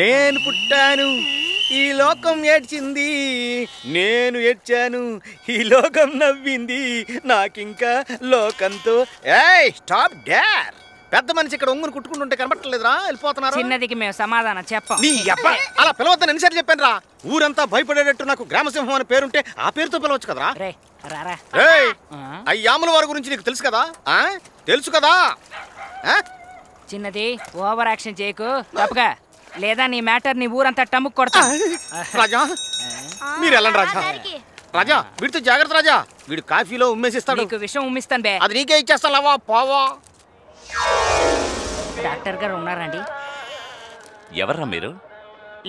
నేను పుట్టాను, ఈ లోకం ఏడ్చింది, నేను ఏడ్చాను, ఈ లోకం నవ్వింది, నాకింకా లోకంతో. ఏయ్ స్టాప్ డేర్! పెద్ద మనిషి ఇక్కడ ఒంగుని కుట్టుకుంటుంటే కనబట్టలేదురా, వెళ్ళిపోతున్నారు. చిన్నదికి మేము సమాధానం చెప్పం. నీ అబ్బా అలా పిలవద్దని ఎన్నిసార్లు చెప్పాను రా. ఊరంతా భయపడేటట్టు నాకు గ్రామసింహం అని పేరుంటే ఆ పేరుతో పిలవచ్చు కదరా. అయ్యాముల వారి గురించి నీకు తెలుసు కదా, తెలుసు కదా. చిన్నది ఓవర్ యాక్షన్ చేయకు తప్పగా, లేదా నీ మ్యాటర్ నీ ఊరంతా టమ్ముకు కొడతా. రాజా మీరు వెళ్ళండి రాజా. రాజా వీడితో జాగ్రత్త రాజా, వీడు కాఫీలో ఉమ్మేసిస్తాడు. నీకు విషయం ఉమ్మిస్తాను బే. అది నీకే ఇచ్చేస్తావా పోవా. డాక్టర్ గారు ఉన్నారండి? ఎవర్రా మీరు?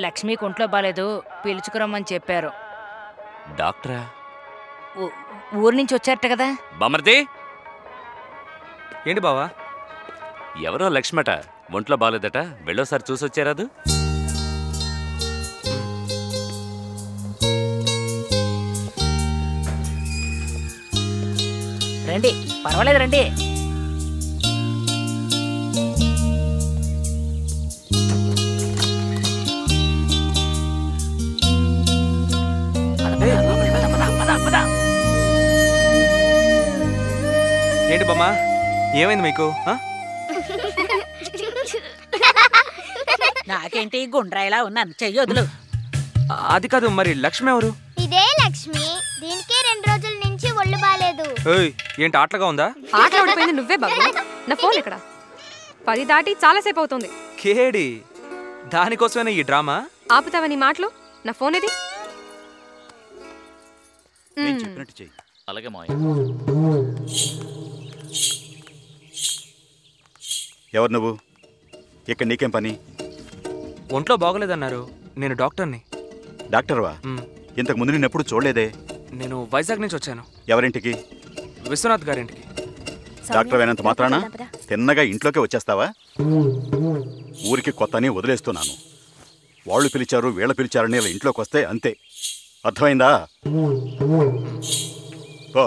లక్ష్మి ఒంట్లో బాలేదు, పిలుచుకురమ్మని చెప్పారు. డాక్టరా? ఊరు నుంచి వచ్చారట కదా. బామర్ది ఏంటి బావా? ఎవరో లక్ష్మట ఒంట్లో బాలేదట, వెళ్ళోసారి చూసొచ్చారాదు. రండి, పర్వాలేదు రండి. ఏంటి బామ్మా, ఏమైంది మీకు? నాకేంటి గుండ్రాయిలా ఉన్నాను, చెయ్యొదులు. అది కాదు, మరి లక్ష్మి ఎవరు? ఇదే లక్ష్మి, దీనికే 2 రోజుల నుంచి ఒళ్ళు బాలేదు. ఏంటి ఆటలుగా ఉందా? ఆటలు ఓడిపోయింది నువ్వే బాబు. నా ఫోన్ ఇక్కడ 10 దాటి చాలాసేపు అవుతుంది. కేడి, దానికోసమేనా ఈ డ్రామా? ఆపుతావా నీ మాటలు? నా ఫోన్ ఇది. చెప్పినట్టు చెయ్యి. అలాగే మాయ. ఎవరు నువ్వు? ఇక్కడ నీకేం పని? ఒంట్లో బాగోలేదన్నారు, నేను డాక్టర్ని. డాక్టర్వా? ఇంతకు ముందు నేను ఎప్పుడు చూడలేదే. నేను వైజాగ్ నుంచి వచ్చాను. ఎవరింటికి? విశ్వనాథ్ గారింటికి. డాక్టర్ అయినంత మాత్రాన తిన్నగా ఇంట్లోకి వచ్చేస్తావా? ఊరికి కొత్తని వదిలేస్తున్నాను. వాళ్ళు పిలిచారు వీళ్ళ పిలిచారని ఇలా ఇంట్లోకి వస్తే అంతే, అర్థమైందా? ఓ